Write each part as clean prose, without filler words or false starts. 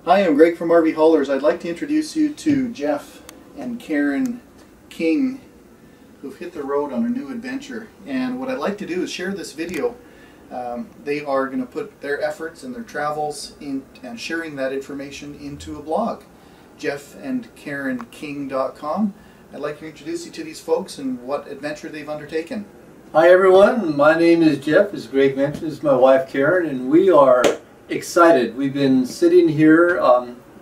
Hi, I'm Greg from RVHaulers. I'd like to introduce you to Jeff and Karen King, who've hit the road on a new adventure. And what I'd like to do is share this video. They are going to put their efforts and their travels in and sharing that information into a blog, jeffandkarenking.com. I'd like to introduce you to these folks and what adventure they've undertaken. Hi everyone, my name is Jeff, as Greg mentioned. This is my wife Karen, and we are excited. We've been sitting here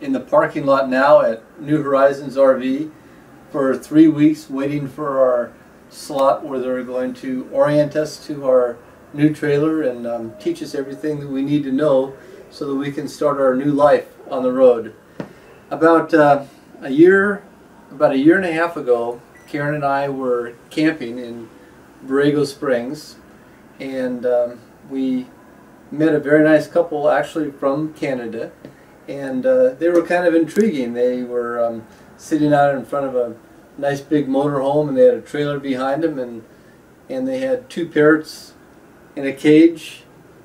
in the parking lot now at New Horizons RV for 3 weeks waiting for our slot where they're going to orient us to our new trailer and teach us everything that we need to know so that we can start our new life on the road. About a year and a half ago, Karen and I were camping in Borrego Springs, and we met a very nice couple actually from Canada, and they were kind of intriguing. They were sitting out in front of a nice big motorhome, and they had a trailer behind them, and they had 2 parrots in a cage,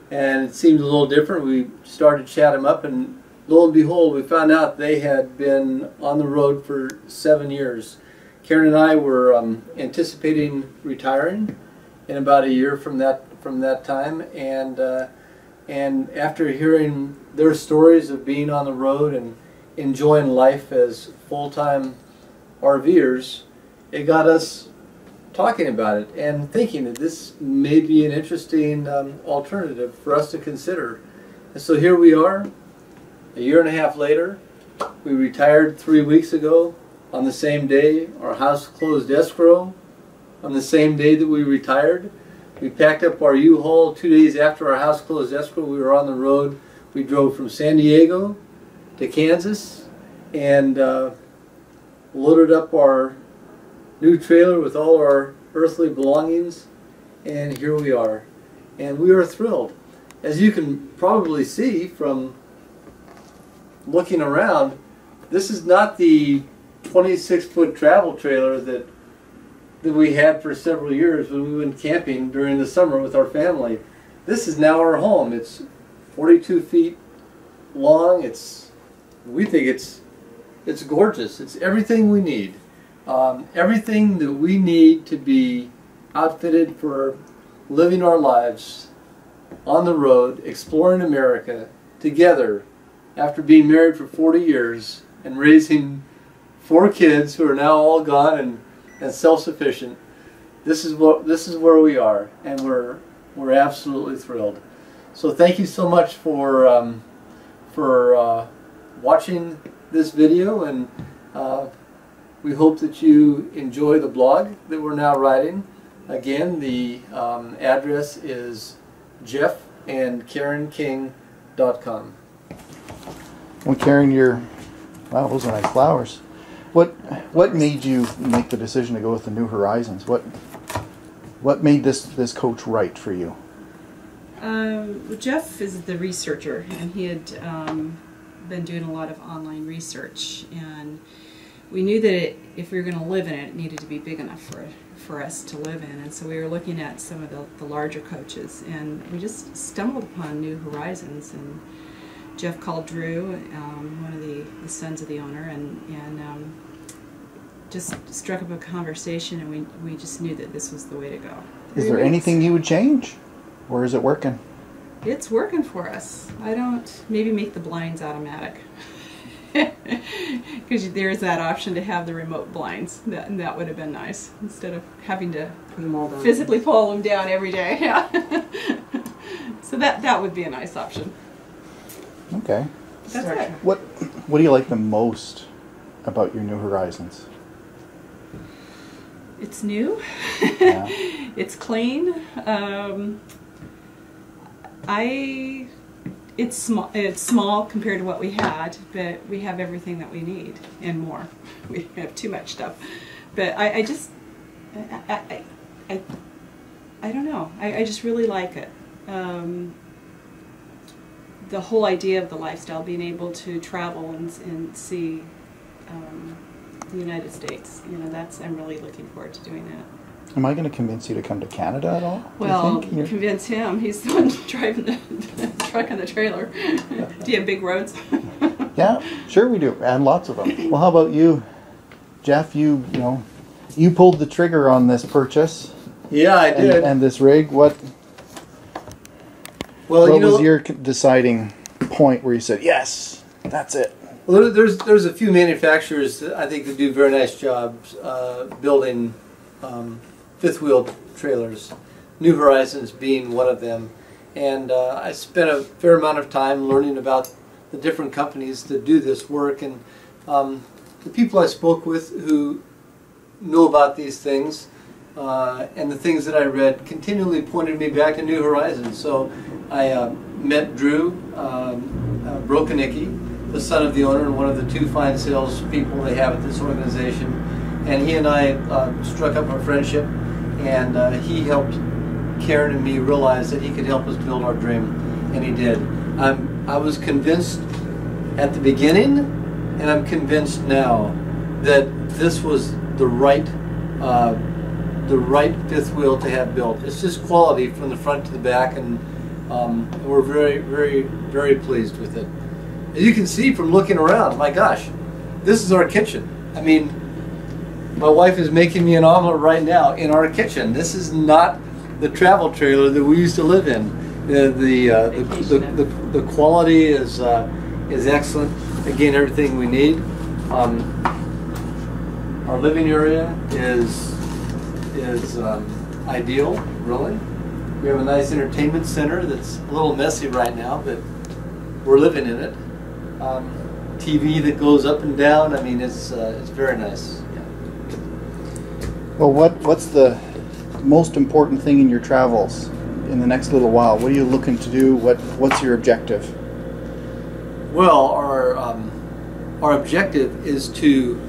and it seemed a little different. We started to chat them up, and lo and behold, we found out they had been on the road for 7 years. Karen and I were anticipating retiring in about a year from that time, and after hearing their stories of being on the road and enjoying life as full-time RVers, it got us talking about it and thinking that this may be an interesting alternative for us to consider. And so here we are, a year and a half later. We retired 3 weeks ago. On the same day, our house closed escrow. On the same day that we retired, we packed up our U-Haul. 2 days after our house closed escrow, we were on the road. We drove from San Diego to Kansas and loaded up our new trailer with all our earthly belongings, and here we are. And we are thrilled. As you can probably see from looking around, this is not the 26-foot travel trailer that we had for several years when we went camping during the summer with our family. This is now our home. It's 42 feet long. We think it's gorgeous. It's everything we need. Everything that we need to be outfitted for living our lives on the road, exploring America together after being married for 40 years and raising 4 kids who are now all gone and self-sufficient. This is where we are, and we're absolutely thrilled. So thank you so much for watching this video, and we hope that you enjoy the blog that we're now writing. Again, the address is jeffandkarenking.com. Well, Karen, wow, those are nice flowers. What made you make the decision to go with the New Horizons? What made this coach right for you? Jeff is the researcher, and he had been doing a lot of online research, and we knew that if we were going to live in it, it needed to be big enough for us to live in. And so we were looking at some of the larger coaches, and we just stumbled upon New Horizons. And Jeff called Drew, one of the sons of the owner, and just struck up a conversation, and we just knew that this was the way to go. Is there anything you would change, or is it working? It's working for us. Maybe make the blinds automatic, because there's that option to have the remote blinds. That would have been nice, instead of having to physically pull them down every day. Yeah. So that would be a nice option. Okay. That's it. What do you like the most about your New Horizons? It's new. Yeah. It's clean. It's small compared to what we had, but we have everything that we need and more. We have too much stuff, but I don't know. I just really like it. The whole idea of the lifestyle, being able to travel and see the United States, I'm really looking forward to doing that. Am I going to convince you to come to Canada at all? Well, convince him. He's the one driving the truck and the trailer. Do you have big roads? Yeah, sure we do, and lots of them. Well, how about you, Jeff? You pulled the trigger on this purchase. Yeah, I did. And this rig. What was your deciding point where you said, yes, that's it? Well, there's a few manufacturers that I think that do very nice jobs building fifth wheel trailers. New Horizons being one of them. And I spent a fair amount of time learning about the different companies that do this work, and the people I spoke with who know about these things and the things that I read continually pointed me back to New Horizons. So I met Drew Brokanicki, the son of the owner and one of the two fine sales people they have at this organization, and he and I struck up a friendship, and he helped Karen and me realize that he could help us build our dream, and he did. I was convinced at the beginning, and I'm convinced now that this was the right fifth wheel to have built. It's just quality from the front to the back, and we're very, very, very pleased with it. As you can see from looking around, my gosh, this is our kitchen. I mean, my wife is making me an omelet right now in our kitchen. This is not the travel trailer that we used to live in. The quality is excellent. Again, everything we need. Our living area is ideal, really. We have a nice entertainment center that's a little messy right now, but we're living in it. TV that goes up and down. I mean, it's very nice. Yeah. Well, what's the most important thing in your travels in the next little while? What are you looking to do? What's your objective? Well, our objective is to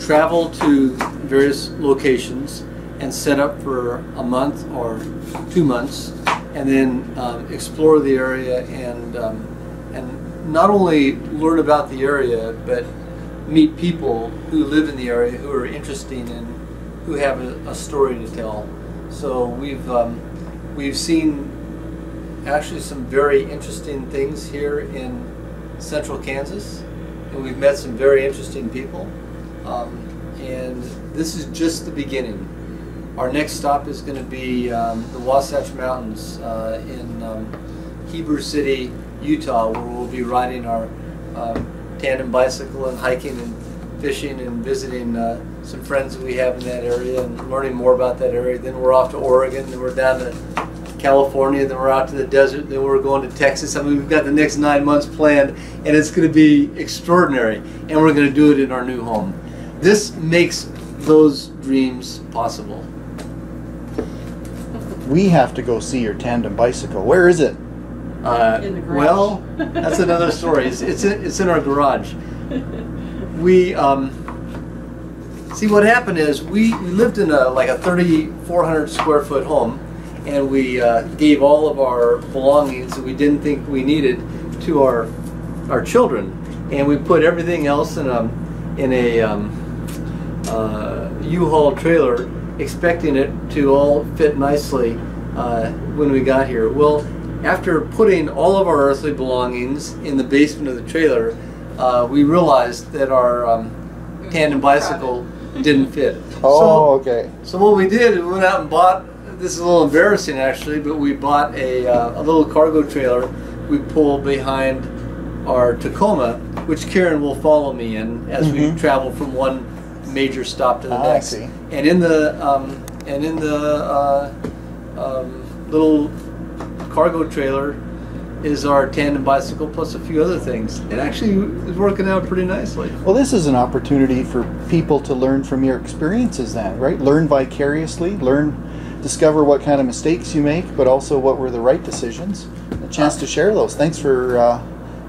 travel to various locations and set up for a month or 2 months, and then explore the area and not only learn about the area, but meet people who live in the area who are interesting and who have a story to tell. So we've seen actually some very interesting things here in central Kansas, and we've met some very interesting people, and this is just the beginning. Our next stop is going to be the Wasatch Mountains in Heber City, Utah, where we'll be riding our tandem bicycle and hiking and fishing and visiting some friends that we have in that area and learning more about that area. Then we're off to Oregon, then we're down to California, then we're out to the desert, then we're going to Texas. I mean, we've got the next 9 months planned, and it's going to be extraordinary, and we're going to do it in our new home. This makes those dreams possible. We have to go see your tandem bicycle. Where is it? In the garage. Well, that's another story. It's in our garage. We see, what happened is we lived in like a 3,400 square foot home, and we gave all of our belongings that we didn't think we needed to our children, and we put everything else in a U-Haul trailer, expecting it to all fit nicely when we got here. Well, after putting all of our earthly belongings in the basement of the trailer, we realized that our tandem bicycle didn't fit. Oh, okay. So what we did, we went out and bought, this is a little embarrassing actually, but we bought a little cargo trailer we pull behind our Tacoma, which Karen will follow me in as we travel from one major stop to the next. I see. And in the little cargo trailer is our tandem bicycle plus a few other things. It actually is working out pretty nicely. Well, this is an opportunity for people to learn from your experiences then, right? Learn vicariously, discover what kind of mistakes you make, but also what were the right decisions. A chance to share those. Thanks for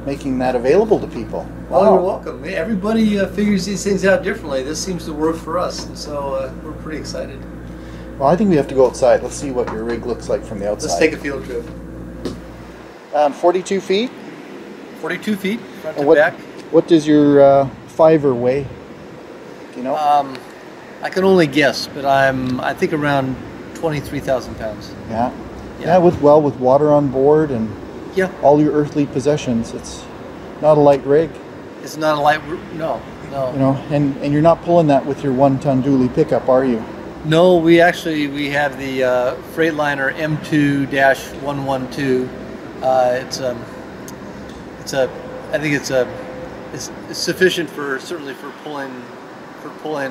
making that available to people. Well, you're welcome. Everybody figures these things out differently. This seems to work for us, and so we're pretty excited. Well, I think we have to go outside. Let's see what your rig looks like from the outside. Let's take a field trip. 42 feet? 42 feet, front to what, back. What does your fiver weigh? Do you know? I can only guess, but I think around 23,000 pounds. Yeah. Yeah, with water on board and yeah, all your earthly possessions. It's not a light rig. It's not a light. No. You know, and you're not pulling that with your 1-ton dually pickup, are you? No, we have the Freightliner M2-112. I think it's sufficient certainly for pulling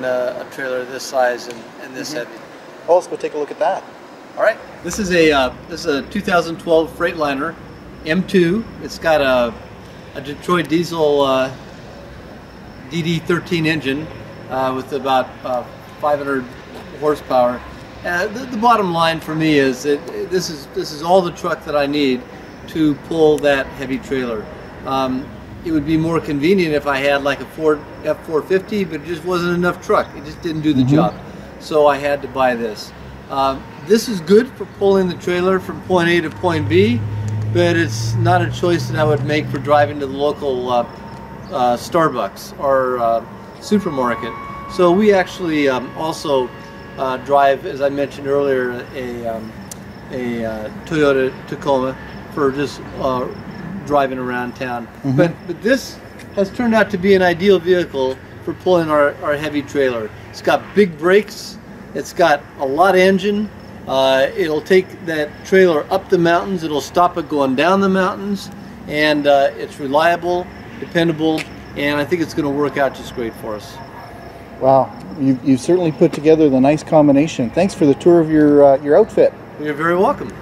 a trailer this size and this heavy. Oh, let's go take a look at that. All right, this is a 2012 Freightliner M2. It's got a Detroit diesel DD13 engine with about 500 horsepower. The bottom line for me is that this is all the truck that I need to pull that heavy trailer. It would be more convenient if I had like a Ford F450, but it just wasn't enough truck. It just didn't do the job. So I had to buy this. This is good for pulling the trailer from point A to point B, but it's not a choice that I would make for driving to the local Starbucks or supermarket. So we actually also drive, as I mentioned earlier, a Toyota Tacoma for just driving around town. But this has turned out to be an ideal vehicle for pulling our heavy trailer. It's got big brakes, it's got a lot of engine, it'll take that trailer up the mountains, it'll stop it going down the mountains, and it's reliable, dependable, and I think it's going to work out just great for us. Wow, you've certainly put together the nice combination. Thanks for the tour of your outfit. You're very welcome.